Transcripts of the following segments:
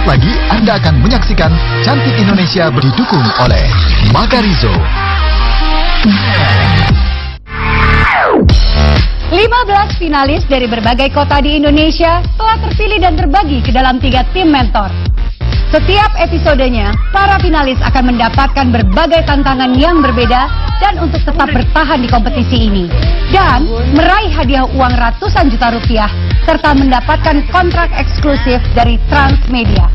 lagi Anda akan menyaksikan Cantik Indonesia didukung oleh Magarizo. 15 finalis dari berbagai kota di Indonesia telah terpilih dan terbagi ke dalam 3 tim mentor. Setiap episodenya, para finalis akan mendapatkan berbagai tantangan yang berbeda dan untuk tetap bertahan di kompetisi ini. Dan meraih hadiah uang ratusan juta rupiah, serta mendapatkan kontrak eksklusif dari Transmedia.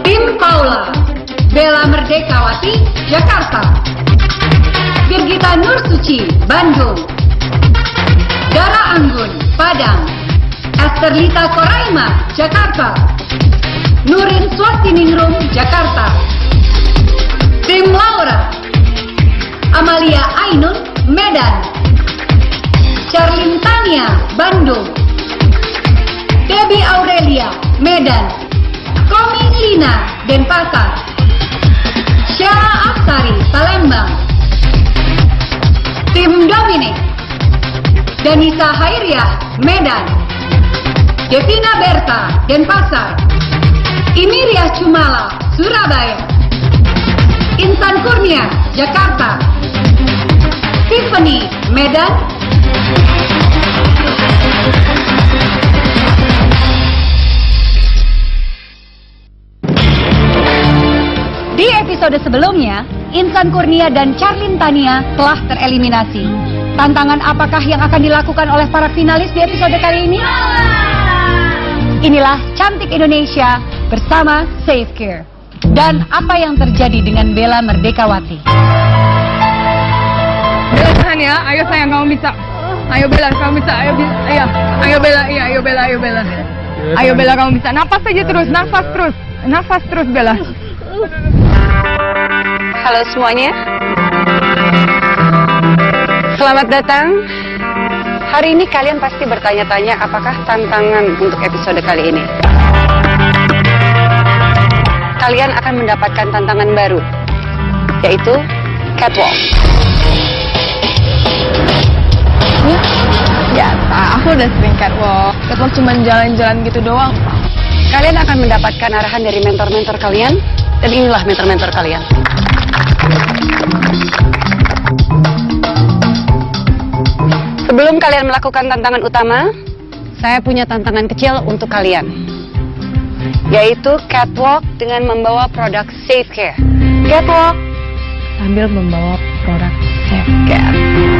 Tim Paula, Bella Merdekawati, Jakarta. Birgita Nursuci, Bandung. Dara Anggun, Padang. Esterlita Koraima, Jakarta. Nurin Swastiningrum, Jakarta. Tim Laura, Amalia Ainun, Medan. Charlene Tania, Bandung. Debbie Aurelia, Medan. Komi Lina, Denpasar. Syara Aksari, Palembang. Tim Dominic, Danisa Hairiah, Medan. Devina Berta, Denpasar. Imiria Cumala, Surabaya. Insan Kurnia, Jakarta. Tiffany, Medan. Di episode sebelumnya, Insan Kurnia dan Charlene Tania telah tereliminasi. Tantangan apakah yang akan dilakukan oleh para finalis di episode kali ini? Inilah Cantik Indonesia bersama Safe Care. Dan apa yang terjadi dengan Bella Merdekawati? Bella tahan ya, ayo sayang kamu bisa. Ayo Bella kamu bisa, ayo Bella, iya ayo Bella, ayo Bella. Ayo Bella kamu bisa, nafas saja terus, nafas terus Bella. Halo semuanya, selamat datang. Hari ini kalian pasti bertanya-tanya apakah tantangan untuk episode kali ini. Kalian akan mendapatkan tantangan baru, yaitu catwalk. Ya, aku udah sering catwalk cuma jalan-jalan gitu doang. Kalian akan mendapatkan arahan dari mentor-mentor kalian, dan inilah mentor-mentor kalian. Sebelum kalian melakukan tantangan utama, saya punya tantangan kecil untuk kalian, yaitu catwalk dengan membawa produk Safe Care. Catwalk Sambil membawa produk Safe Care.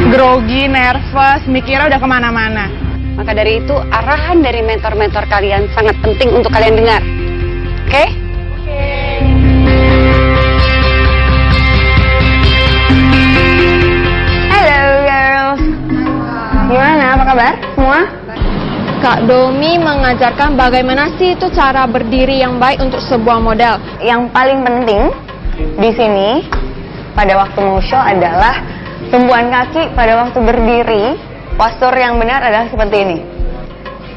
Grogi, nervous, mikirnya udah kemana-mana. Maka dari itu, arahan dari mentor-mentor kalian sangat penting untuk kalian dengar. Oke? Hello girls. Gimana? Apa kabar semua? Kak Domi mengajarkan bagaimana sih itu cara berdiri yang baik untuk sebuah model. Yang paling penting di sini pada waktu mau show adalah tumpuan kaki pada waktu berdiri. Postur yang benar adalah seperti ini.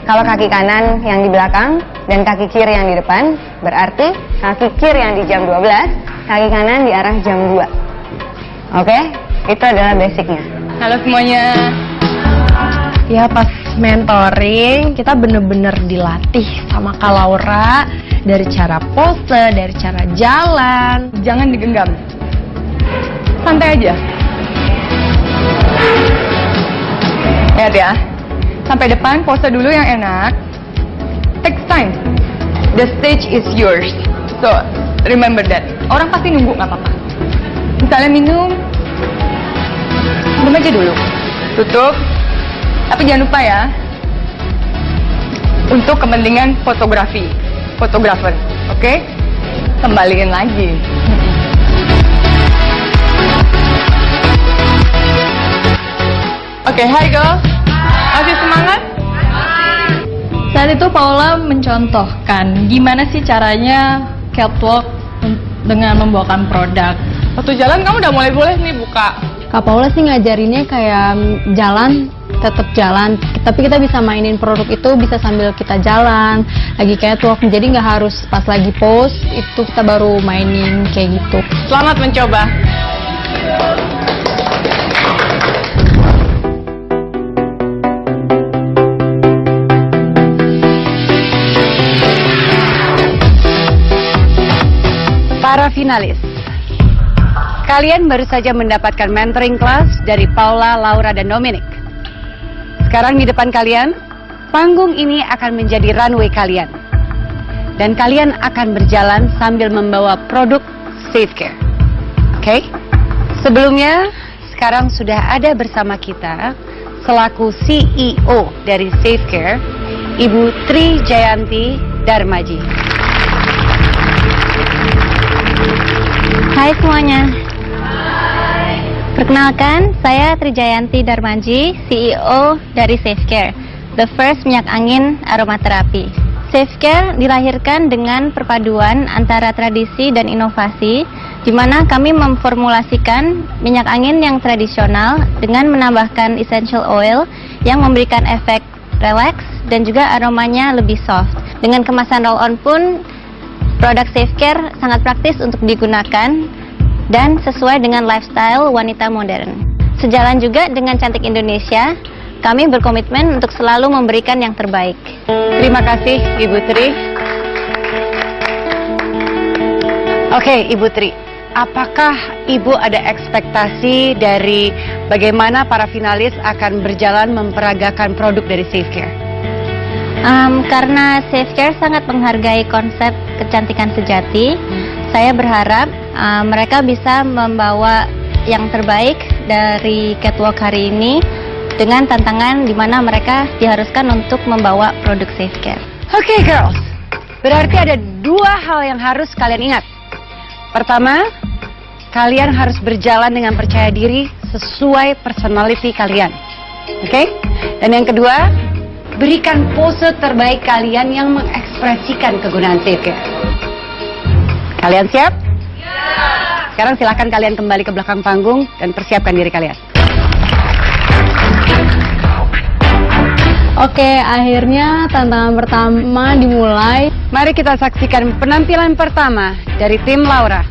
Kalau kaki kanan yang di belakang dan kaki kiri yang di depan, berarti kaki kiri yang di jam 12, kaki kanan di arah jam 2. Oke? Itu adalah basicnya. Halo semuanya. Ya pas mentoring kita bener-bener dilatih sama Kak Laura dari cara pose, dari cara jalan. Jangan digenggam. Santai aja. Lihat ya. Sampai depan pose dulu yang enak. Takes time. The stage is yours. So, remember that. Orang pasti nunggu, nggak apa-apa. Misalnya minum aja dulu. Tutup. Tapi jangan lupa ya, untuk kepentingan fotografer, oke? Kembaliin lagi. Oke, hai girls. Masih semangat? Saat itu Paula mencontohkan gimana sih caranya catwalk dengan membawakan produk. Waktu jalan kamu udah mulai boleh nih buka. Kak Paula sih ngajarinnya kayak jalan, tetap jalan, tapi kita bisa mainin produk itu bisa sambil kita jalan, lagi catwalk, jadi nggak harus pas lagi pose itu kita baru mainin kayak gitu. Selamat mencoba. Para finalis, kalian baru saja mendapatkan mentoring class dari Paula, Laura, dan Dominic. Sekarang di depan kalian, panggung ini akan menjadi runway kalian. Dan kalian akan berjalan sambil membawa produk Safecare. Oke? Sebelumnya, sekarang sudah ada bersama kita selaku CEO dari Safecare, Ibu Tri Jayanti Darmaji. Hai semuanya. Perkenalkan, saya Tri Jayanti Darmaji, CEO dari Safecare, the first minyak angin aromaterapi. Safecare dilahirkan dengan perpaduan antara tradisi dan inovasi, di mana kami memformulasikan minyak angin yang tradisional dengan menambahkan essential oil yang memberikan efek relax dan juga aromanya lebih soft. Dengan kemasan roll-on pun, produk Safecare sangat praktis untuk digunakan dan sesuai dengan lifestyle wanita modern. Sejalan juga dengan Cantik Indonesia, kami berkomitmen untuk selalu memberikan yang terbaik. Terima kasih, Ibu Tri. Oke, Ibu Tri, apakah Ibu ada ekspektasi dari bagaimana para finalis akan berjalan memperagakan produk dari Safecare? Karena Safecare sangat menghargai konsep kecantikan sejati, saya berharap mereka bisa membawa yang terbaik dari catwalk hari ini dengan tantangan di mana mereka diharuskan untuk membawa produk Safecare. Oke, girls, berarti ada dua hal yang harus kalian ingat. Pertama, kalian harus berjalan dengan percaya diri sesuai personality kalian. Oke? Dan yang kedua, berikan pose terbaik kalian yang mengekspresikan kegunaan Safecare. Kalian siap? Sekarang silakan kalian kembali ke belakang panggung dan persiapkan diri kalian. Oke, akhirnya tantangan pertama dimulai. Mari kita saksikan penampilan pertama dari tim Laura.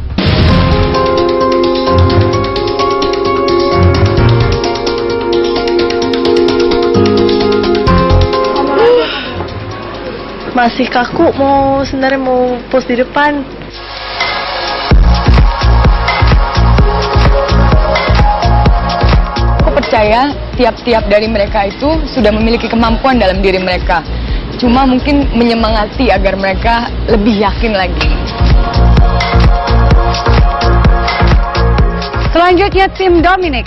Masih kaku, sebenarnya mau pose di depan. Aku percaya tiap-tiap dari mereka itu sudah memiliki kemampuan dalam diri mereka. Cuma mungkin menyemangati agar mereka lebih yakin lagi. Selanjutnya tim Dominic.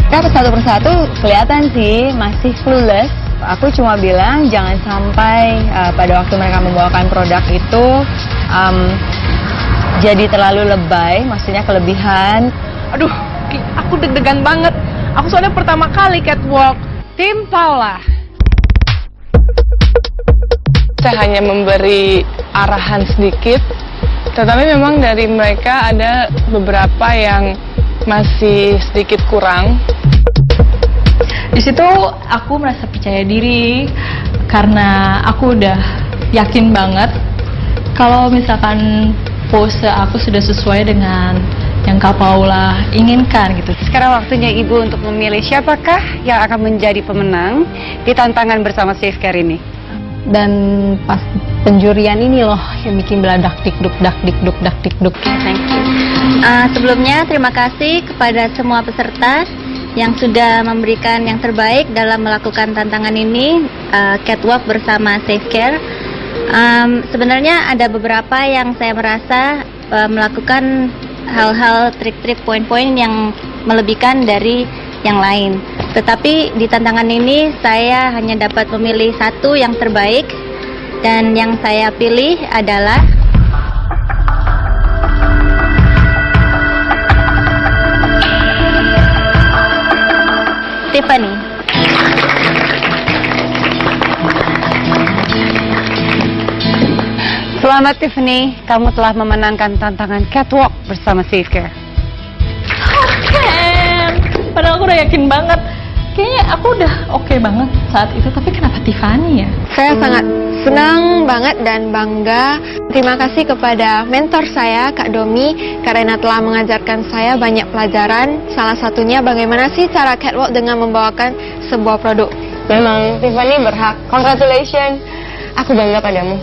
Satu persatu kelihatan sih masih clueless. Aku cuma bilang jangan sampai pada waktu mereka membawakan produk itu jadi terlalu lebay, maksudnya kelebihan. Aduh, aku deg-degan banget. Aku soalnya pertama kali catwalk. Tim Paula. Saya hanya memberi arahan sedikit, tetapi memang dari mereka ada beberapa yang masih sedikit kurang. Di situ aku merasa percaya diri karena aku udah yakin banget kalau misalkan pose aku sudah sesuai dengan yang Kak Paula inginkan gitu. Sekarang waktunya Ibu untuk memilih siapakah yang akan menjadi pemenang di tantangan bersama Safecare ini. Dan pas penjurian ini loh yang bikin beladak dikduk dak dikduk dak dikduk. Thank you. Sebelumnya terima kasih kepada semua peserta yang sudah memberikan yang terbaik dalam melakukan tantangan ini, catwalk bersama Safecare. Sebenarnya ada beberapa yang saya merasa melakukan hal-hal trik-trik poin-poin yang melebihkan dari yang lain. Tetapi di tantangan ini saya hanya dapat memilih satu yang terbaik, dan yang saya pilih adalah Tiffany. Selamat Tiffany, kamu telah memenangkan tantangan catwalk bersama Safecare. Padahal aku udah yakin banget. Kayaknya aku udah oke banget saat itu, tapi kenapa Tiffany ya? Saya sangat senang banget dan bangga. Terima kasih kepada mentor saya, Kak Domi, karena telah mengajarkan saya banyak pelajaran. Salah satunya bagaimana sih cara catwalk dengan membawakan sebuah produk. Memang Tiffany berhak. Congratulations. Aku bangga padamu.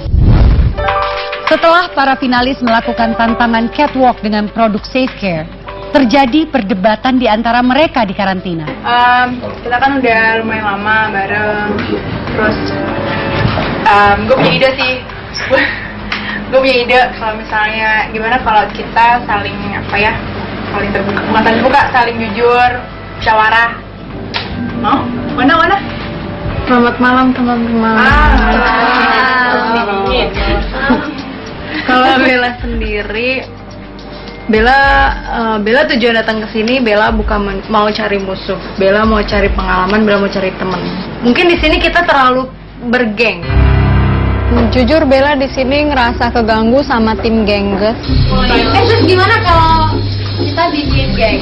Setelah para finalis melakukan tantangan catwalk dengan produk Safecare, terjadi perdebatan di antara mereka di karantina. Kita kan udah lumayan lama bareng, terus gue punya ide sih. Gue punya ide kalau misalnya gimana kalau kita saling saling terbuka, bukan terbuka, saling jujur, musyawarah. Mau? Mana? Selamat malam teman-teman. Kalau Bella sendiri, Bella tujuan datang ke sini, Bella bukan mau cari musuh, Bella mau cari pengalaman, Bella mau cari teman. Mungkin di sini kita terlalu bergeng. Jujur Bella di sini ngerasa keganggu sama tim gengges. Terus gimana kalau kita bikin geng?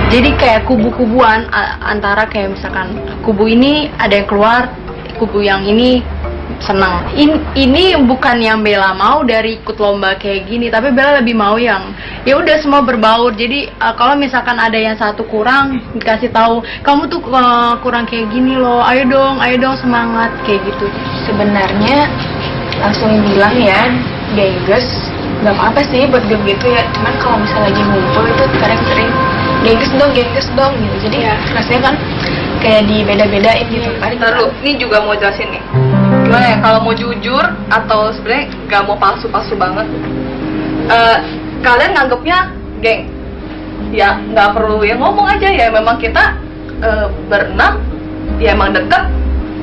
Jadi kayak kubu-kubuan antara kayak misalkan kubu ini ada yang keluar, kubu yang ini senang. Ini bukan yang Bella mau dari ikut lomba kayak gini, tapi Bella lebih mau yang ya udah semua berbaur. Jadi kalau misalkan ada yang satu kurang, dikasih tahu kamu tuh kurang kayak gini loh, ayo dong semangat kayak gitu. Sebenarnya langsung bilang ya, gengges nggak apa-apa sih buat grup gitu ya. Cuman kalau misalnya lagi ngumpul itu kadang sering gengges dong gitu. Jadi rasanya kan kayak dibeda-bedain gitu. Taruh, ini juga mau jelasin nih. Gimana ya, kalau mau jujur atau sebenarnya nggak mau palsu-palsu banget, kalian nganggapnya geng, ya nggak perlu ya ngomong aja ya. Memang kita berenam, ya emang deket.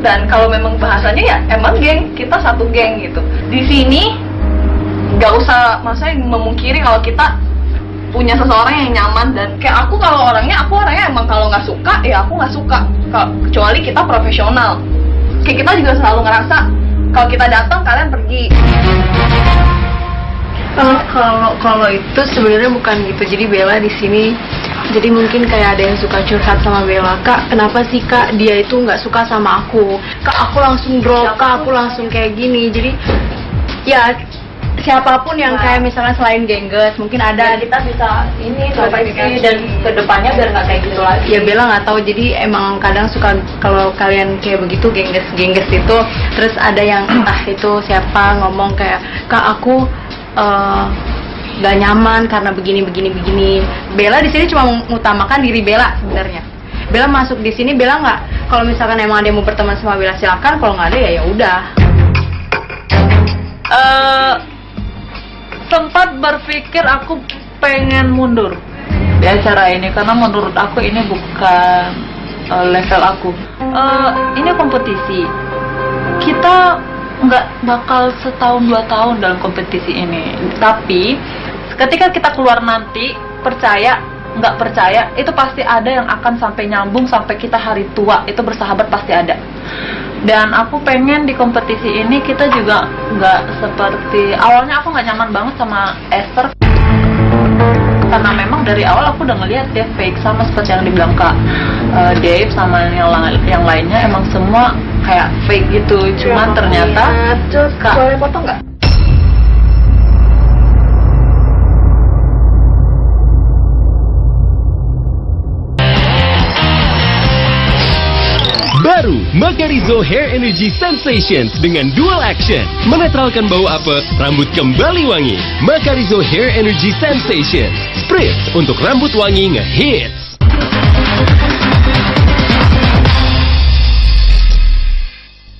Dan kalau memang bahasanya ya emang geng, kita satu geng gitu. Di sini nggak usah, maksudnya memungkiri kalau kita punya seseorang yang nyaman. Dan kayak aku, kalau orangnya emang kalau nggak suka ya aku nggak suka, kecuali kita profesional. Kayak kita juga selalu ngerasa kalau kita datang kalian pergi. Kalau itu sebenarnya bukan gitu. Jadi Bella di sini, jadi mungkin kayak ada yang suka curhat sama Bella, Kak kenapa sih Kak dia itu nggak suka sama aku, Kak aku langsung drop, Kak aku langsung kayak gini. Jadi ya siapapun yang kayak misalnya selain gengges, mungkin ada Kita bisa ini supervisi dan kedepannya biar nggak kayak gitu lagi. ya Bella nggak tahu. Jadi emang kadang suka kalau kalian kayak begitu gengges itu, terus ada yang entah itu siapa ngomong kayak, Kak aku nggak nyaman karena begini. Bella di sini cuma mengutamakan diri Bella sebenarnya. Bella masuk di sini, Bella nggak, kalau misalkan emang ada yang mau berteman sama Bella silakan, kalau nggak ada ya udah. Sempat berpikir aku pengen mundur di acara ini karena menurut aku ini bukan level aku. Ini kompetisi, kita nggak bakal setahun 2 tahun dalam kompetisi ini. Tapi ketika kita keluar nanti, percaya nggak percaya, itu pasti ada yang akan sampai nyambung sampai kita hari tua. Itu bersahabat pasti ada. Dan aku pengen di kompetisi ini kita juga nggak seperti awalnya. Aku nggak nyaman banget sama Esther karena memang dari awal aku udah ngeliat dia fake, sama seperti yang dibilang Kak Dave sama yang lainnya, emang semua kayak fake gitu. Cuman ternyata Kak, boleh potong nggak? Baru Macarizo Hair Energy Sensations dengan dual action, menetralkan bau apek, rambut kembali wangi. Macarizo Hair Energy Sensations, spritz untuk rambut wangi ngehits.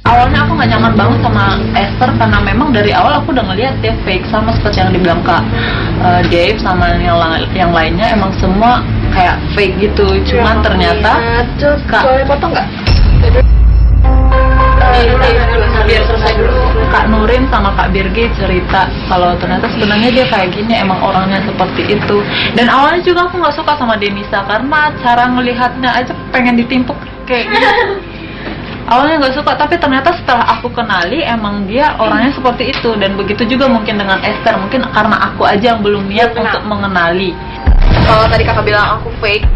Awalnya aku nggak nyaman banget sama Esther karena memang dari awal aku udah ngeliat dia fake, sama seperti yang dibilang Kak Dave sama yang lainnya, emang semua kayak fake gitu. Cuman ternyata Kak, boleh potong nggak? biar selesai dulu. Kak Nurin sama Kak Birgi cerita kalau ternyata sebenarnya dia kayak gini, emang orangnya seperti itu. Dan awalnya juga aku nggak suka sama Denisa karena cara ngelihatnya aja pengen ditimpuk kayak gitu. Awalnya nggak suka, tapi ternyata setelah aku kenali emang dia orangnya seperti itu. Dan begitu juga mungkin dengan Esther, mungkin karena aku aja yang belum niat untuk mengenali. Kalau tadi kakak bilang aku fake,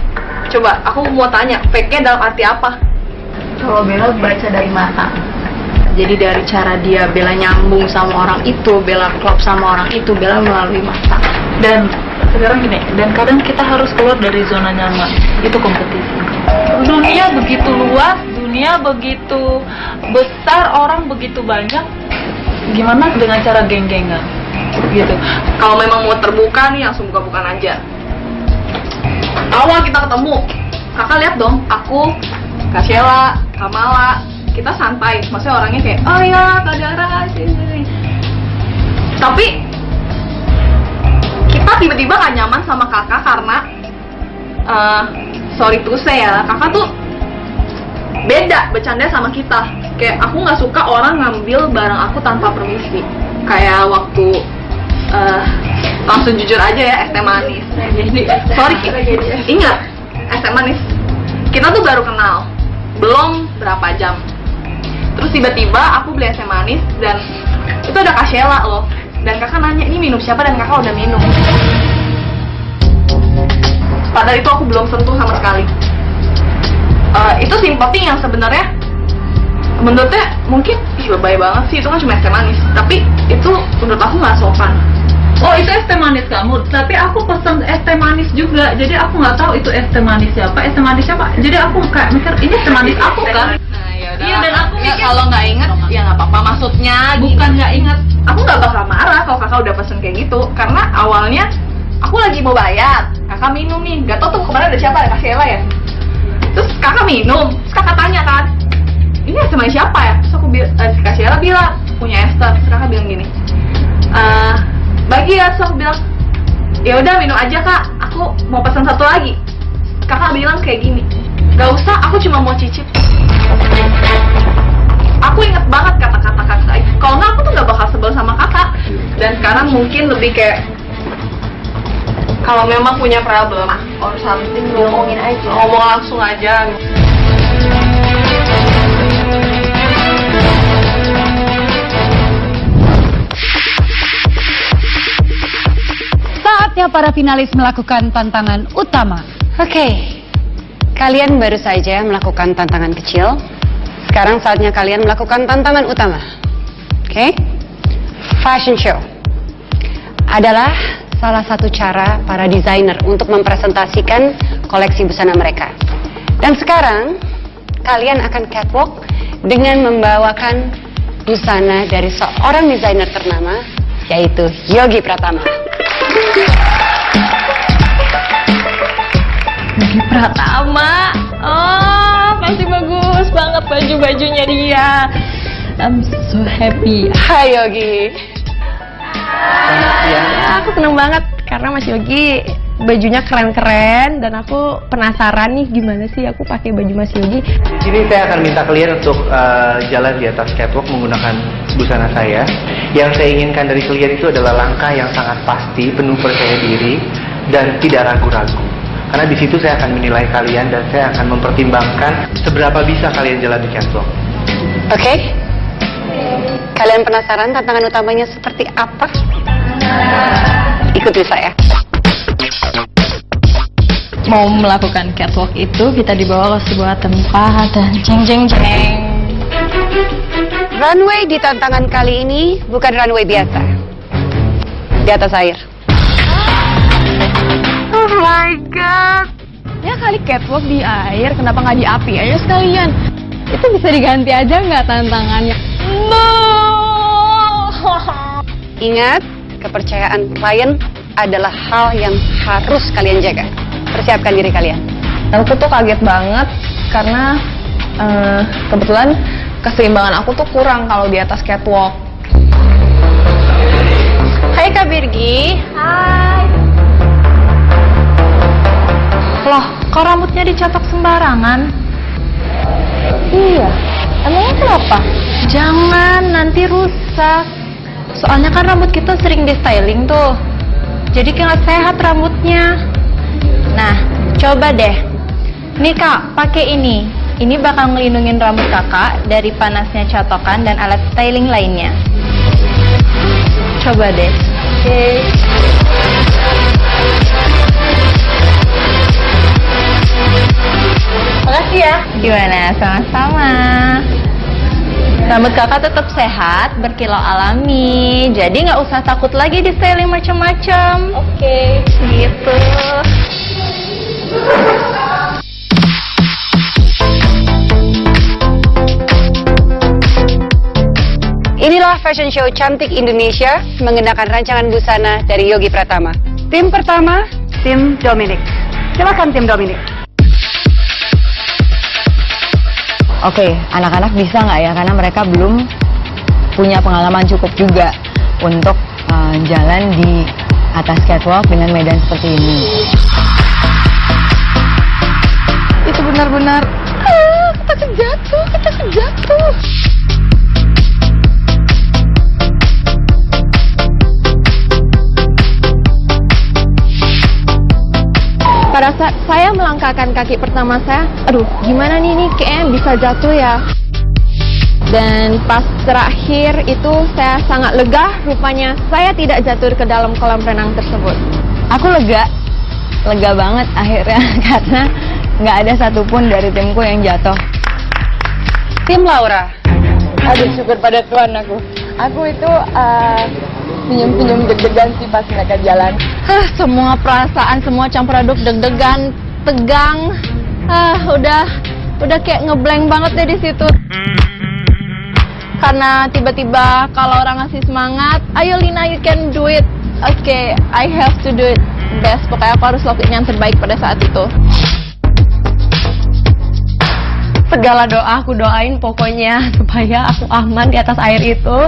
coba aku mau tanya, fake-nya dalam arti apa? Kalau Bella baca dari mata, Jadi dari cara dia Bella nyambung sama orang itu, Bella klop sama orang itu, Bella melalui mata. Dan sekarang gini, dan kadang kita harus keluar dari zona nyaman. Itu kompetisi. Dunia begitu luas, dunia begitu besar, orang begitu banyak. Gimana dengan cara geng-gengan? Gitu. Kalau memang mau terbuka nih, langsung buka-bukaan aja. Awal kita ketemu, kakak lihat dong, aku, Kak Sheila, Kak Mala, kita santai. Maksudnya orangnya kayak, oh ya Kak Dara, sini. Tapi kita tiba-tiba gak nyaman sama kakak karena sorry to say ya, kakak tuh beda bercanda sama kita. Kayak aku nggak suka orang ngambil barang aku tanpa permisi. Kayak waktu langsung jujur aja ya, es teh manis. Sorry, ingat es teh manis. Kita tuh baru kenal, belum berapa jam. Terus tiba-tiba aku beli es teh manis dan itu ada Kak Sheila loh. Dan kakak nanya, ini minum siapa? Dan kakak udah minum. Padahal itu aku belum sentuh sama sekali. Itu sympathy yang sebenarnya menurutnya mungkin lebay banget sih, itu kan cuma es teh manis. Tapi itu menurut aku nggak sopan. Oh itu es teh manis kamu, tapi aku pesen es teh manis juga. Jadi aku nggak tahu itu es teh manis siapa, es teh manis siapa. Jadi aku kayak mikir ini es teh manis aku kan. Iya, dan aku mikir kalau nggak inget ya nggak apa-apa. Maksudnya bukan nggak inget. Aku nggak bakal marah kalau kakak udah pesen kayak gitu, karena awalnya aku lagi mau bayar, kakak minum nih, gak tau tuh kemarin ada siapa, ada Kak Sheila ya. Terus kakak minum, terus kakak tanya kan, ini es teh manis siapa ya? Terus aku Kak Sheila bilang punya Esther. Terus kakak bilang gini, bagi ya. Terus aku bilang, ya udah minum aja Kak, aku mau pesan satu lagi. Kakak bilang kayak gini, gak usah, aku cuma mau cicip. Aku inget banget kata-kata kakak itu. Kalau nggak aku tuh nggak bakal sebel sama kakak. Dan sekarang mungkin lebih kayak, kalau memang punya problem or something, ngomongin aja, ngomong langsung aja. Saatnya para finalis melakukan tantangan utama. Oke, kalian baru saja melakukan tantangan kecil. Sekarang saatnya kalian melakukan tantangan utama. Oke? Fashion show adalah salah satu cara para desainer untuk mempresentasikan koleksi busana mereka. Dan sekarang kalian akan catwalk dengan membawakan busana dari seorang desainer ternama, yaitu Yogi Pratama. Yogi Pratama, oh pasti bagus banget baju-bajunya dia. I'm so happy. Hai Yogi. Ya, aku seneng banget karena Mas Yogi bajunya keren-keren dan aku penasaran nih gimana sih aku pakai baju Mas Yogi. Di sini saya akan minta kalian untuk jalan di atas catwalk menggunakan busana saya. Yang saya inginkan dari kalian itu adalah langkah yang sangat pasti, penuh percaya diri dan tidak ragu-ragu. Karena di situ saya akan menilai kalian dan saya akan mempertimbangkan seberapa bisa kalian jalan di catwalk. Oke. Kalian penasaran tantangan utamanya seperti apa? Ikuti saya. Mau melakukan catwalk itu kita dibawa ke sebuah tempat dan jeng. Runway di tantangan kali ini bukan runway biasa. Di atas air. Oh my god. Ya kali catwalk di air, kenapa nggak di api aja sekalian? Itu bisa diganti aja nggak tantangannya? No. Ingat, kepercayaan klien adalah hal yang harus kalian jaga. Persiapkan diri kalian. Aku tuh kaget banget karena kebetulan keseimbangan aku tuh kurang kalau di atas catwalk. Hai Kak Birgi. Hai. Loh, kok rambutnya dicatok sembarangan? Iya. Emangnya kenapa? Jangan, nanti rusak. Soalnya kan rambut kita sering di styling tuh. Jadi nggak sehat rambutnya. Nah, coba deh. Nih Kak, pakai ini. Ini bakal ngelindungin rambut kakak dari panasnya catokan dan alat styling lainnya. Coba deh. Oke. Makasih ya. Gimana? Sama-sama. Rambut kakak tetap sehat, berkilau alami, jadi nggak usah takut lagi di styling macam-macam. Oke, gitu. Inilah fashion show cantik Indonesia mengenakan rancangan busana dari Yogi Pratama. Tim pertama, tim Dominic. Silakan tim Dominic. Oke, anak-anak bisa nggak ya? Karena mereka belum punya pengalaman cukup juga untuk jalan di atas catwalk dengan medan seperti ini. Itu benar-benar, kita jatuh. Pada saat saya melangkahkan kaki pertama saya, aduh gimana nih kayaknya bisa jatuh ya. Dan pas terakhir itu saya sangat lega, rupanya saya tidak jatuh ke dalam kolam renang tersebut. Aku lega banget akhirnya karena nggak ada satupun dari timku yang jatuh. Tim Laura. Aduh, syukur pada Tuhan aku. Aku itu senyum-senyum deg-degan sih pas mereka jalan. Semua perasaan, semua campur aduk, deg-degan, tegang. Udah kayak ngeblank banget deh di situ. Karena tiba-tiba kalau orang ngasih semangat, ayo Lina, you can do it. Oke, I have to do it best. Pokoknya aku harus lakuin yang terbaik pada saat itu. Segala doa aku doain pokoknya supaya aku aman di atas air itu.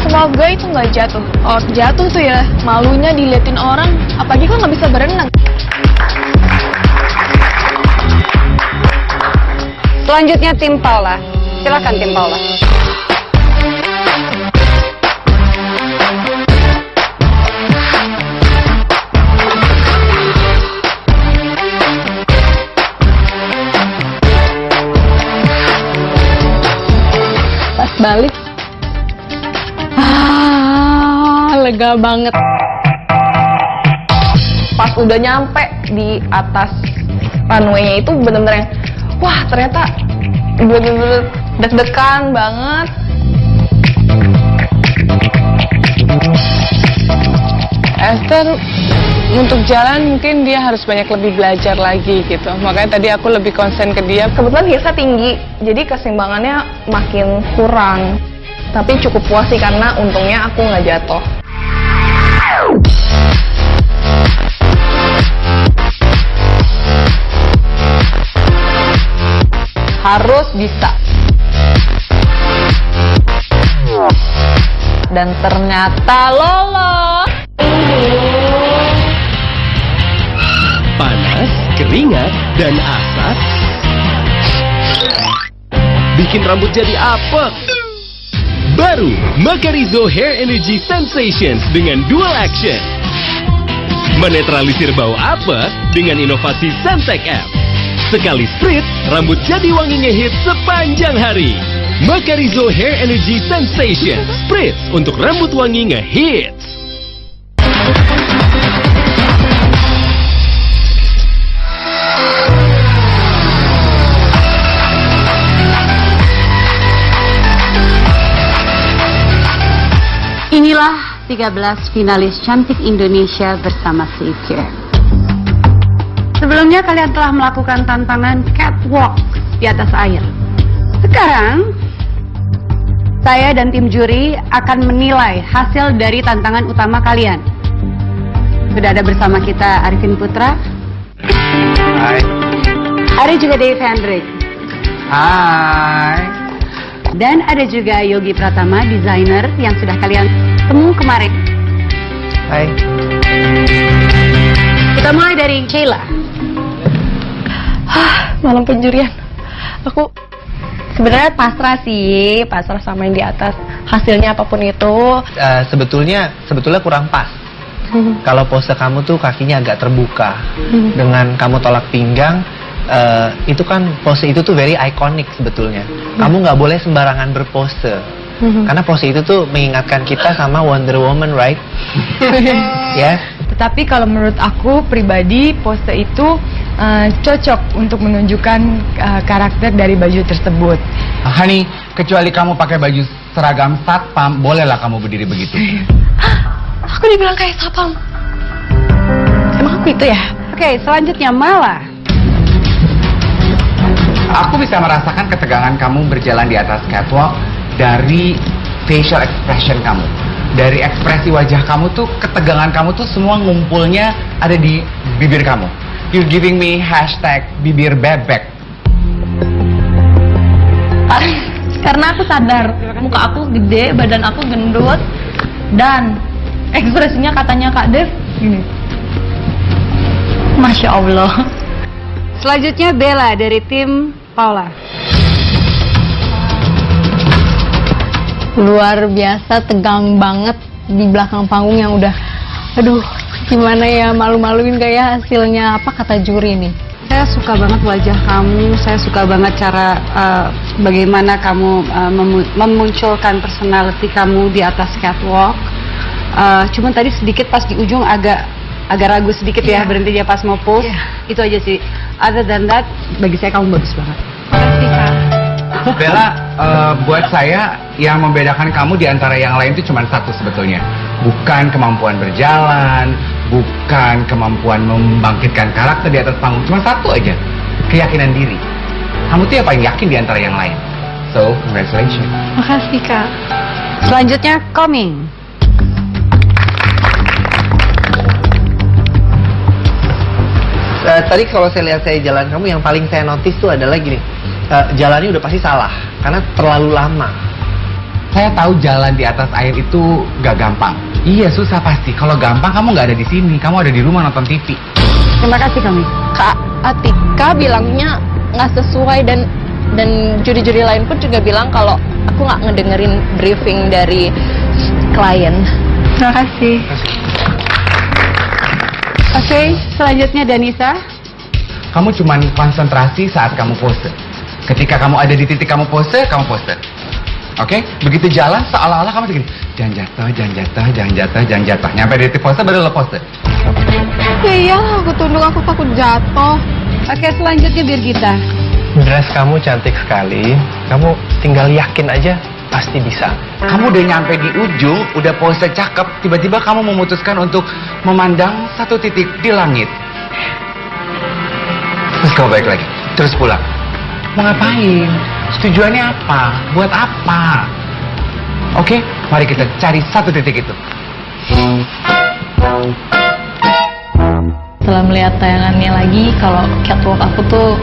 Semoga itu nggak jatuh. Oh, jatuh tuh ya, malunya diliatin orang, apalagi kan nggak bisa berenang. Selanjutnya tim Paula. Silakan tim Paula. Pas balik, lega banget. Pas udah nyampe di atas runway-nya itu bener-bener yang, wah ternyata bener-bener deg-degan banget. Esther untuk jalan mungkin dia harus banyak lebih belajar lagi gitu. Makanya tadi aku lebih konsen ke dia. Kebetulan Hirsa tinggi, jadi keseimbangannya makin kurang. Tapi cukup puas sih karena untungnya aku nggak jatuh. Harus bisa. Dan ternyata lolos. Panas, keringat, dan asap bikin rambut jadi apek. Baru Macarizo Hair Energy Sensations dengan dual action. Menetralisir bau apek dengan inovasi Sentek App. Sekali sprit, rambut jadi wangi ngehit sepanjang hari. Macarizo Hair Energy Sensations Spritz untuk rambut wangi ngehits. Inilah 13 finalis cantik Indonesia bersama Savecare. Sebelumnya kalian telah melakukan tantangan catwalk di atas air. Sekarang, saya dan tim juri akan menilai hasil dari tantangan utama kalian. Sudah ada bersama kita Arifin Putra. Hai. Ada juga Dave Hendrik. Hai. Dan ada juga Yogi Pratama, desainer yang sudah kalian temu kemarin. Hai. Kita mulai dari Sheila. Malam penjurian. Aku sebenarnya pasrah sama yang di atas. Hasilnya apapun itu. Sebetulnya kurang pas. Kalau pose kamu tuh kakinya agak terbuka. Dengan kamu tolak pinggang, itu kan pose itu tuh very iconic sebetulnya. Kamu nggak boleh sembarangan berpose. Karena pose itu tuh mengingatkan kita sama Wonder Woman, right? Yes. Tetapi kalau menurut aku pribadi, pose itu cocok untuk menunjukkan karakter dari baju tersebut. Hani, kecuali kamu pakai baju seragam satpam, bolehlah kamu berdiri begitu. Aku dibilang kayak satpam. Emang aku itu ya? Oke, selanjutnya Mala. Aku bisa merasakan ketegangan kamu berjalan di atas catwalk dari facial expression kamu. Dari ekspresi wajah kamu tuh, ketegangan kamu tuh semua ngumpulnya ada di bibir kamu. You're giving me #bibir bebek. Karena aku sadar muka aku gede, badan aku gendut, dan ekspresinya katanya Kak Dev gini. Masya Allah. Selanjutnya Bella dari tim Paula. Luar biasa, tegang banget di belakang panggung yang udah, aduh, gimana ya, malu-maluin kayak hasilnya apa kata juri nih. Saya suka banget wajah kamu, saya suka banget cara bagaimana kamu memunculkan personality kamu di atas catwalk. Cuman tadi sedikit pas di ujung agak ragu sedikit ya, berhenti dia pas mau pose. Itu aja sih. Other than that, bagi saya kamu bagus banget. Makasih Kak. Bella, buat saya yang membedakan kamu di antara yang lain itu cuma satu sebetulnya. Bukan kemampuan berjalan, bukan kemampuan membangkitkan karakter di atas panggung. Cuma satu aja, keyakinan diri. Kamu tuh yang paling yakin di antara yang lain. So, congratulations. Makasih Kak. Selanjutnya Koming. Tadi kalau saya lihat saya jalan kamu, yang paling saya notice tuh adalah gini. Jalannya udah pasti salah karena terlalu lama. Saya tahu jalan di atas air itu gak gampang. Iya, susah pasti. Kalau gampang kamu nggak ada di sini, kamu ada di rumah nonton TV. Terima kasih Koming. Kak Atika bilangnya nggak sesuai, dan juri-juri lain pun juga bilang kalau aku nggak ngedengerin briefing dari klien. Terima kasih. Oke, selanjutnya Danisa. Kamu cuman konsentrasi saat kamu pose. Ketika kamu ada di titik kamu pose, kamu pose. Oke? Begitu jalan, seolah-olah kamu segini. Jangan jatuh, jangan jatuh, jangan jatuh, jangan jatuh. Nyampe di titik pose, baru lo pose. Iya, aku tunduk, aku takut jatuh. Oke, selanjutnya Birgita. Dress kamu cantik sekali. Kamu tinggal yakin aja, pasti bisa. Kamu udah nyampe di ujung, udah pose cakep, tiba-tiba kamu memutuskan untuk memandang satu titik di langit. Terus kamu balik lagi, terus pulang. Mau ngapain? Tujuannya apa? Buat apa? Oke, mari kita cari satu titik itu. Setelah melihat tayangannya lagi, kalau catwalk aku tuh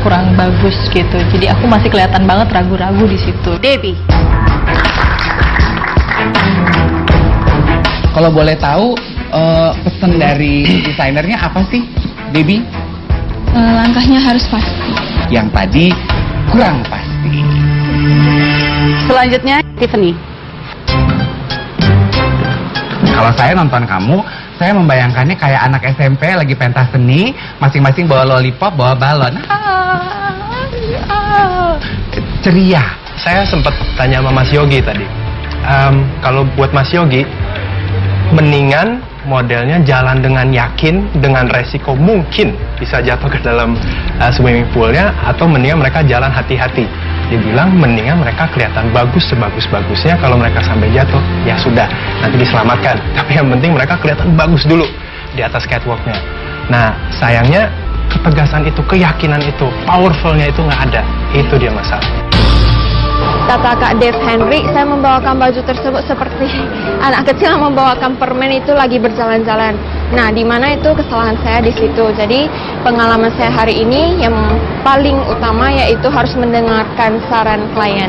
kurang bagus gitu. Jadi aku masih kelihatan banget ragu-ragu di situ. Debbie. Kalau boleh tahu, pesan dari desainernya apa sih, Debbie? Langkahnya harus pasti. Yang tadi kurang pasti. Selanjutnya Tiffany. Kalau saya nonton kamu, saya membayangkannya kayak anak SMP lagi pentas seni, masing-masing bawa lollipop, bawa balon. Ceria. Saya sempat tanya sama Mas Yogi tadi. Kalau buat Mas Yogi, mendingan modelnya jalan dengan yakin, dengan resiko mungkin bisa jatuh ke dalam swimming poolnya, atau mendingan mereka jalan hati-hati. Dia bilang mendingan mereka kelihatan bagus sebagus-bagusnya, kalau mereka sampai jatuh, ya sudah, nanti diselamatkan. Tapi yang penting mereka kelihatan bagus dulu di atas catwalknya. Nah, sayangnya ketegasan itu, keyakinan itu, powerfulnya itu nggak ada. Itu dia masalahnya. Kata Kak Dev Henry, saya membawakan baju tersebut seperti anak kecil yang membawakan permen itu lagi berjalan-jalan. Nah, di mana itu kesalahan saya di situ. Jadi, pengalaman saya hari ini yang paling utama yaitu harus mendengarkan saran klien.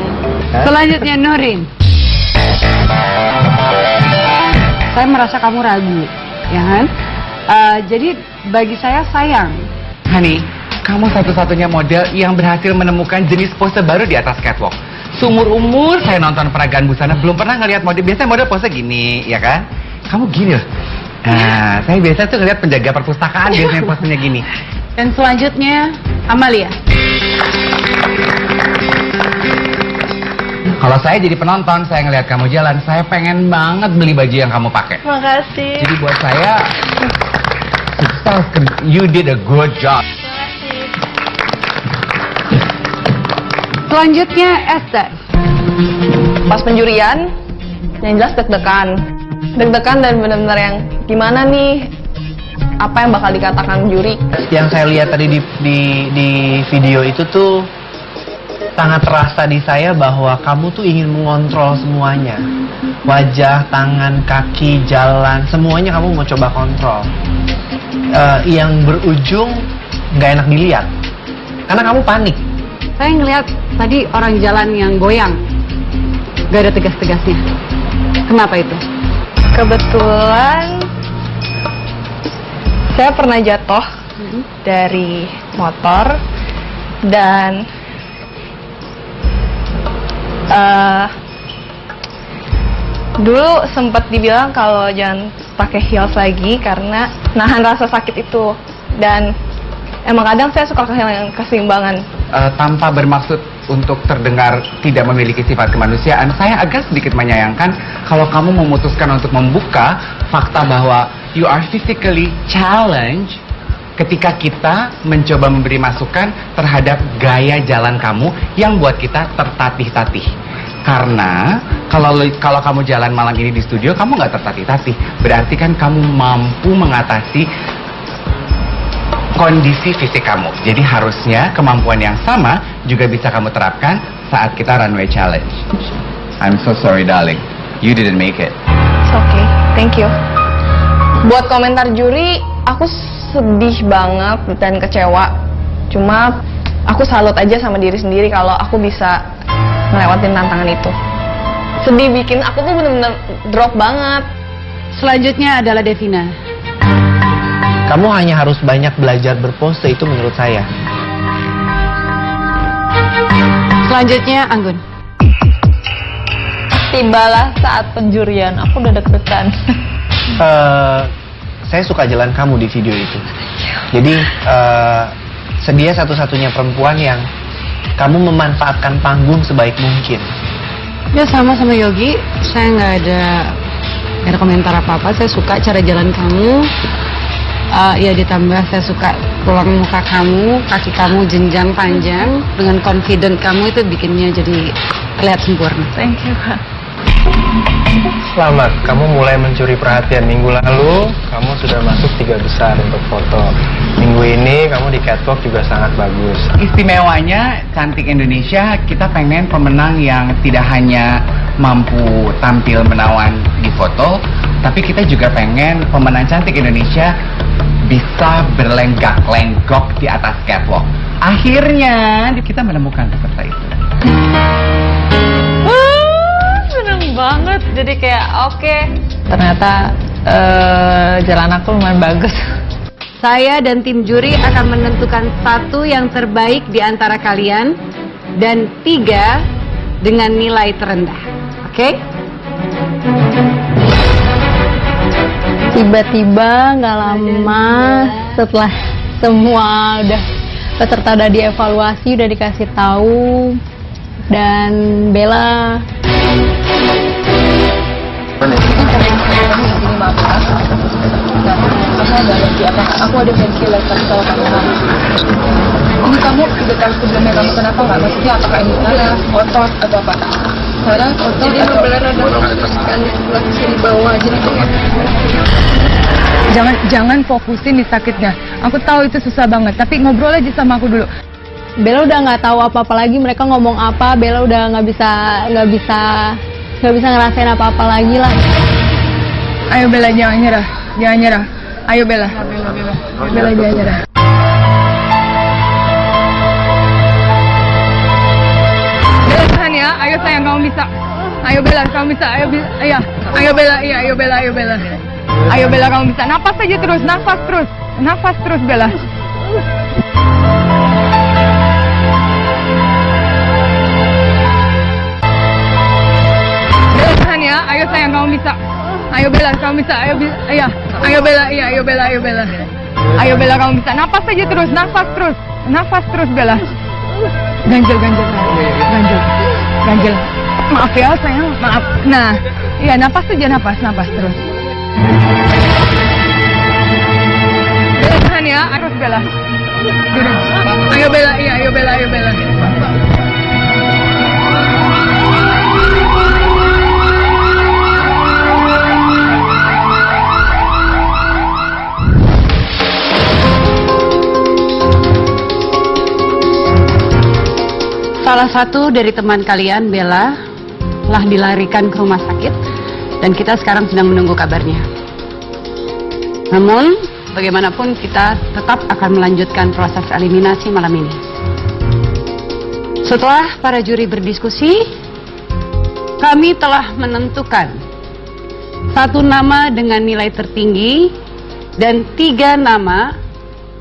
Selanjutnya Nurin. Saya merasa kamu ragu, ya kan? Jadi bagi saya sayang. Hani, kamu satu-satunya model yang berhasil menemukan jenis pose baru di atas catwalk. Seumur umur saya nonton peragaan busana, belum pernah ngelihat model. Biasanya model pose gini, ya kan? Kamu gini loh. Nah, saya biasa tuh ngelihat penjaga perpustakaan biasanya posenya gini. Dan selanjutnya Amalia. Kalau saya jadi penonton, saya ngelihat kamu jalan, saya pengen banget beli baju yang kamu pakai. Makasih. Jadi buat saya, sukses. You did a good job. Selanjutnya Esther. Pas penjurian, yang jelas deg-degan. Deg-degan dan benar-benar yang gimana nih, apa yang bakal dikatakan juri. Yang saya lihat tadi di video itu tuh sangat terasa di saya bahwa kamu tuh ingin mengontrol semuanya. Wajah, tangan, kaki, jalan, semuanya kamu mau coba kontrol. Yang berujung nggak enak dilihat. Karena kamu panik. Saya ngelihat tadi orang jalan yang goyang. Gak ada tegas-tegasnya. Kenapa itu? Kebetulan saya pernah jatuh dari motor dan dulu sempat dibilang kalau jangan pakai heels lagi karena nahan rasa sakit itu, dan emang kadang saya suka kehilangan keseimbangan. Tanpa bermaksud untuk terdengar tidak memiliki sifat kemanusiaan, saya agak sedikit menyayangkan kalau kamu memutuskan untuk membuka fakta bahwa you are physically challenged ketika kita mencoba memberi masukan terhadap gaya jalan kamu yang buat kita tertatih-tatih. Karena kalau kamu jalan malam ini di studio, kamu nggak tertatih-tatih, berarti kan kamu mampu mengatasi kondisi fisik kamu. Jadi harusnya kemampuan yang sama juga bisa kamu terapkan saat kita runway challenge. I'm so sorry darling, you didn't make it. It's okay, thank you. Buat komentar juri, aku sedih banget dan kecewa. Cuma aku salut aja sama diri sendiri kalau aku bisa ngelewatin tantangan itu. Sedih bikin aku tuh bener-bener drop banget. Selanjutnya adalah Devina. Kamu hanya harus banyak belajar berpose, itu menurut saya. Selanjutnya Anggun. Tibalah saat penjurian, aku udah deg-degan. Saya suka jalan kamu di video itu. Jadi sedia satu-satunya perempuan yang kamu memanfaatkan panggung sebaik mungkin. Ya sama Yogi, saya nggak ada komentar apa-apa. Saya suka cara jalan kamu. Ya ditambah saya suka tulang muka kamu, kaki kamu jenjang panjang, dengan confident kamu itu bikinnya jadi terlihat sempurna. Thank you, Kak. Selamat, kamu mulai mencuri perhatian. Minggu lalu kamu sudah masuk 3 besar untuk foto. Minggu ini kamu di catwalk juga sangat bagus. Istimewanya Cantik Indonesia, kita pengen pemenang yang tidak hanya mampu tampil menawan di foto, tapi kita juga pengen pemenang Cantik Indonesia bisa berlenggak-lenggok di atas catwalk. Akhirnya kita menemukan peserta itu. Seneng banget, jadi kayak oke. Ternyata jalan aku lumayan bagus. Saya dan tim juri akan menentukan 1 yang terbaik di antara kalian dan 3 dengan nilai terendah. Oke? Tiba-tiba nggak lama setelah semua peserta udah dievaluasi, udah dikasih tahu, dan Bella Aku ada fancy letter sama kamu. Ini kamu udah tahu sebelumnya kamu kenapa nggak? Maksudnya apakah ini salah, otot atau apa? Sarah, otot jadi atau kan sebelah sini bawah jadi jangan fokusin di sakitnya. Aku tahu itu susah banget, tapi ngobrol aja sama aku dulu. Bella udah nggak tahu apa-apa lagi, mereka ngomong apa, Bella udah nggak bisa ngerasain apa-apa lagi lah. Ayo Bella, jangan nyerah. Ayo Bella. Bella jangan nyerah. Bella tahan ya, ayo sayang kamu bisa. Ayo Bella, kamu bisa. Ayo Bella, ayo Bella. Ayo Bella, kamu bisa. Nafas aja terus, nafas terus Bella. Bella tahan ya, ayo sayang kamu bisa. Ayo Bella, kamu bisa. Ayo Bella, Ayo Bella, kamu bisa. Nafas aja terus, nafas terus Bella. Ganjel. Maaf ya sayang, maaf. Nah, iya napas aja, napas terus. Bella tahan ya, aku Bella. Ayo Bella, iya ayo Bella. Salah satu dari teman kalian, Bella, telah dilarikan ke rumah sakit dan kita sekarang sedang menunggu kabarnya. Namun, bagaimanapun kita tetap akan melanjutkan proses eliminasi malam ini. Setelah para juri berdiskusi, kami telah menentukan 1 nama dengan nilai tertinggi dan 3 nama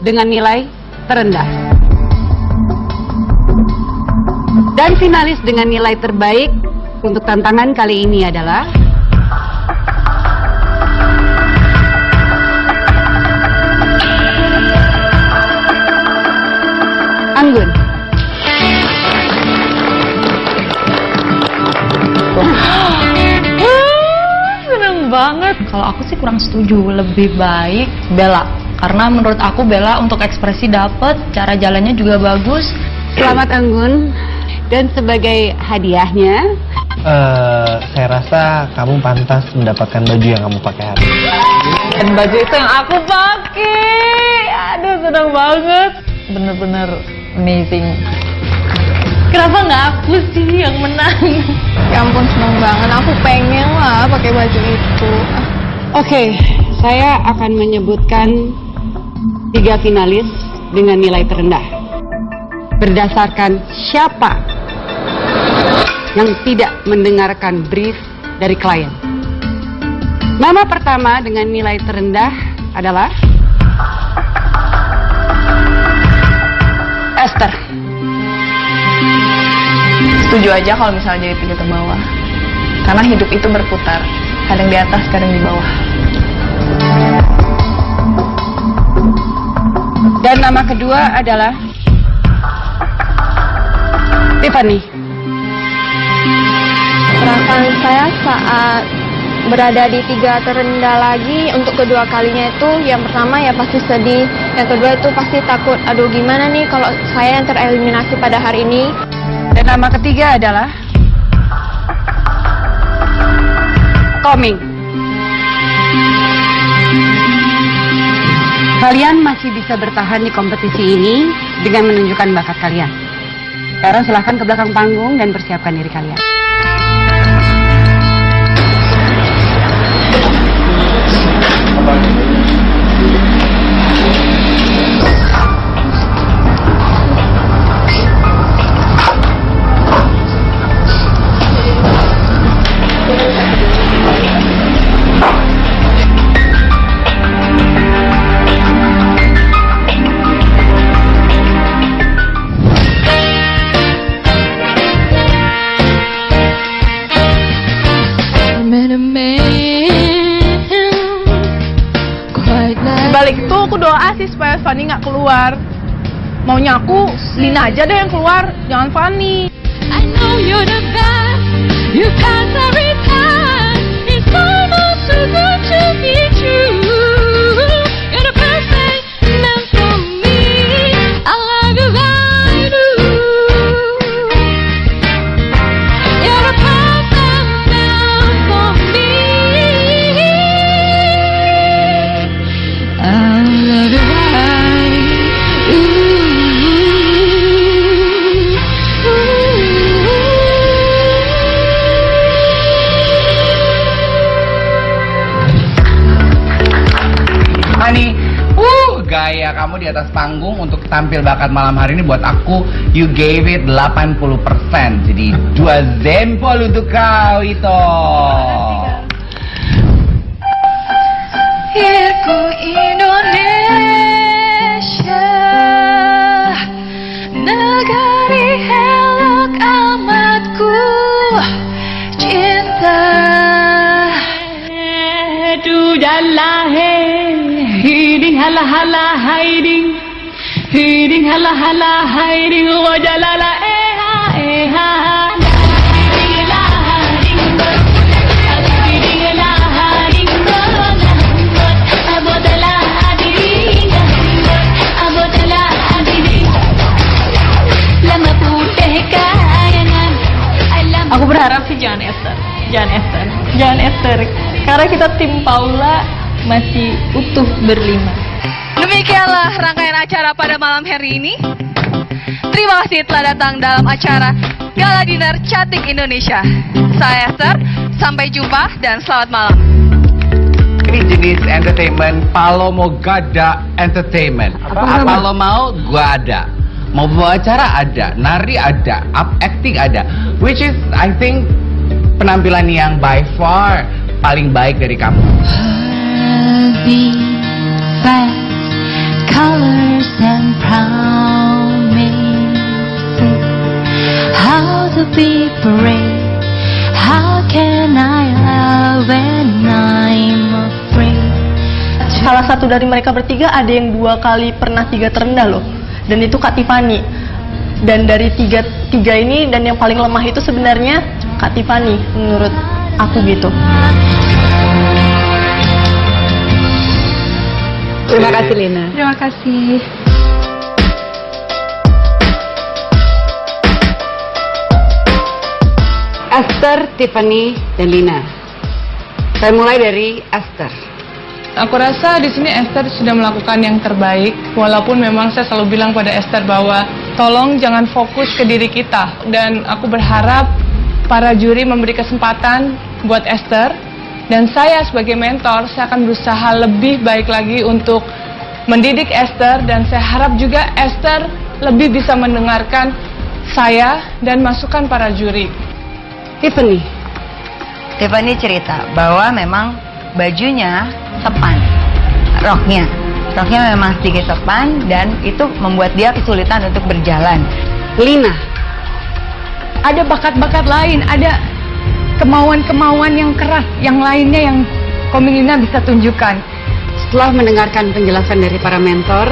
dengan nilai terendah. Dan finalis dengan nilai terbaik untuk tantangan kali ini adalah Anggun. Seneng banget. Kalau aku sih kurang setuju, lebih baik Bella. Karena menurut aku Bella untuk ekspresi dapet, cara jalannya juga bagus. Selamat Anggun. Dan sebagai hadiahnya, saya rasa kamu pantas mendapatkan baju yang kamu pakai hari ini. Dan baju itu yang aku pakai. Aduh, seneng banget. Bener-bener amazing. Kenapa nggak aku sih yang menang? Ya ampun, seneng banget. Aku pengen lah pakai baju itu. Oke, saya akan menyebutkan 3 finalis dengan nilai terendah. Berdasarkan siapa yang tidak mendengarkan brief dari klien. Nama pertama dengan nilai terendah adalah Esther. Setuju aja kalau misalnya jadi 3 ke bawah. Karena hidup itu berputar, kadang di atas, kadang di bawah. Dan nama kedua adalah Tiffany. Perasaan saya saat berada di 3 terendah lagi untuk kedua kalinya itu, yang pertama ya pasti sedih, yang kedua itu pasti takut, aduh gimana nih kalau saya yang tereliminasi pada hari ini. Dan nama ketiga adalah Koming. Kalian masih bisa bertahan di kompetisi ini dengan menunjukkan bakat kalian. Sekarang silahkan ke belakang panggung dan persiapkan diri kalian. Balik itu aku doa sih supaya Fanny nggak keluar. Maunya aku Lina aja deh yang keluar, jangan Fanny. I know you're the best, you pass every time. It's almost too good to be true. You're the perfect man for me. I love you, I do. You're the perfect man for me. I love you, I do. Hani, gaya kamu di atas panggung untuk tampil bakat malam hari ini buat aku, you gave it 80%. Jadi 2 jempol untuk kau itu. Ku Indonesia, negeri elok amatku cinta. Tu jalan hiding hala hala hiding, hiding hala hala hiding, wajalala eha eha. tapi jangan Esther. Karena kita tim Paula masih utuh berlima. Demikianlah rangkaian acara pada malam hari ini. Terima kasih telah datang dalam acara Gala Dinner Cantik Indonesia. Saya Esther, sampai jumpa dan selamat malam. Ini jenis entertainment Palomo Gada Entertainment. Apa lo mau, gua ada. Mau bawa acara ada, nari ada, acting ada. Which is, I think, penampilan yang by far paling baik dari kamu. Colors and promises, how to be brave, how can I love when I'm afraid. Salah satu dari mereka bertiga ada yang 2 kali pernah 3 terendah loh, dan itu Kak Tiffany. Dan dari tiga ini, dan yang paling lemah itu sebenarnya Kak Tiffany menurut aku gitu. Terima kasih Lina. Terima kasih. Esther, Tiffany, dan Lina. Saya mulai dari Esther. Aku rasa di sini Esther sudah melakukan yang terbaik, walaupun memang saya selalu bilang pada Esther bahwa tolong jangan fokus ke diri kita. Dan aku berharap para juri memberi kesempatan buat Esther. Dan saya sebagai mentor, saya akan berusaha lebih baik lagi untuk mendidik Esther. Dan saya harap juga Esther lebih bisa mendengarkan saya dan masukan para juri. Tiffany cerita bahwa memang bajunya sepan, roknya memang sedikit sepan, dan itu membuat dia kesulitan untuk berjalan. Lina, Ada bakat-bakat lain, ada kemauan-kemauan yang keras, yang lainnya yang Komilina bisa tunjukkan. Setelah mendengarkan penjelasan dari para mentor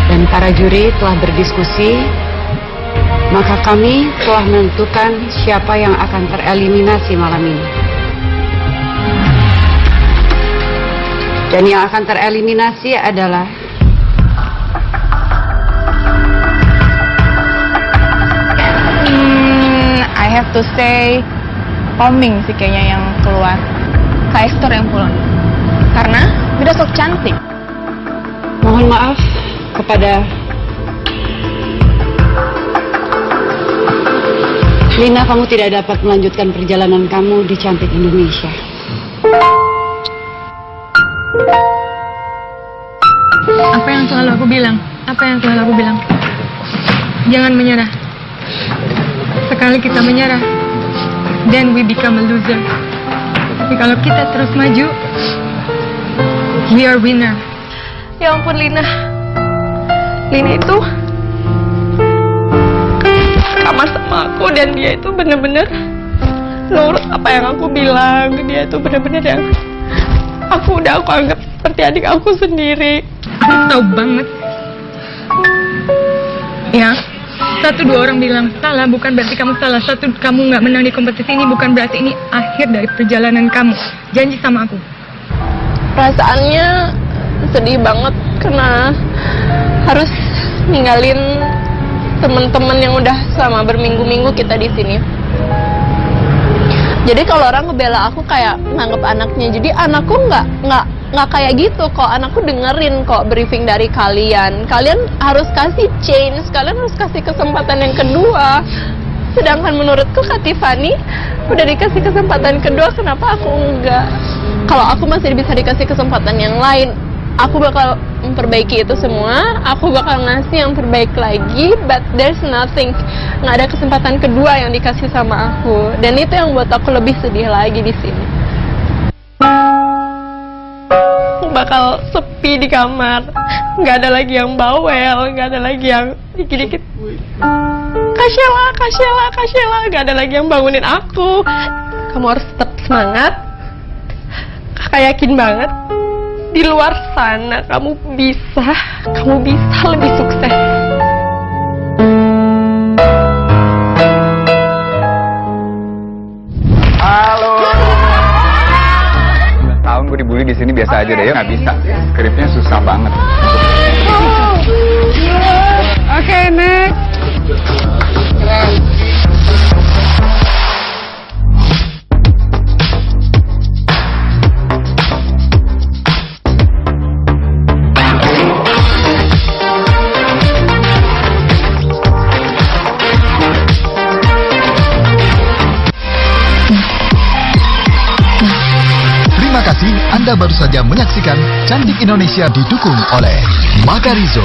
dan para juri telah berdiskusi, maka kami telah menentukan siapa yang akan tereliminasi malam ini. Dan yang akan tereliminasi adalah I have to say Koming sih kayaknya yang keluar. Kak Esther yang pulang. Karena udah sok cantik. mohon maaf kepada Lina, kamu tidak dapat melanjutkan perjalanan kamu di Cantik Indonesia. Apa yang selalu aku bilang? Jangan menyerah. Sekali kita menyerah, then we become a loser. Tapi kalau kita terus maju, we are winner. Ya ampun Lina itu kamar sama aku, dan dia itu bener-bener nurut apa yang aku bilang. Dia itu bener-bener yang aku anggap seperti adik aku sendiri. Tahu banget. Ya, 1-2 orang bilang salah, bukan berarti kamu salah. 1, kamu nggak menang di kompetisi ini bukan berarti ini akhir dari perjalanan kamu. Janji sama aku. Perasaannya sedih banget karena harus ninggalin teman-teman yang udah selama berminggu-minggu kita di sini. Jadi kalau orang ngebela aku kayak nganggep anaknya. Jadi anakku nggak kayak gitu kok. Anakku dengerin kok briefing dari kalian. Kalian harus kasih change. Kalian harus kasih kesempatan yang kedua. Sedangkan menurutku Kak Tiffany udah dikasih kesempatan kedua, kenapa aku enggak? Kalau aku masih bisa dikasih kesempatan yang lain, aku bakal memperbaiki itu semua. Aku bakal ngasih yang terbaik lagi. But there's nothing, nggak ada kesempatan kedua yang dikasih sama aku. Dan itu yang buat aku lebih sedih lagi di sini. Bakal sepi di kamar, nggak ada lagi yang bawel, nggak ada lagi yang dikit-dikit Kasyela, nggak ada lagi yang bangunin aku. Kamu harus tetap semangat. Kakak yakin banget di luar sana kamu bisa lebih sukses. Halo. 9 tahun gue dibully di sini biasa aja deh, ya nggak bisa. Skripnya susah banget. Oke, next. Anda baru saja menyaksikan Cantik Indonesia didukung oleh Makarizo.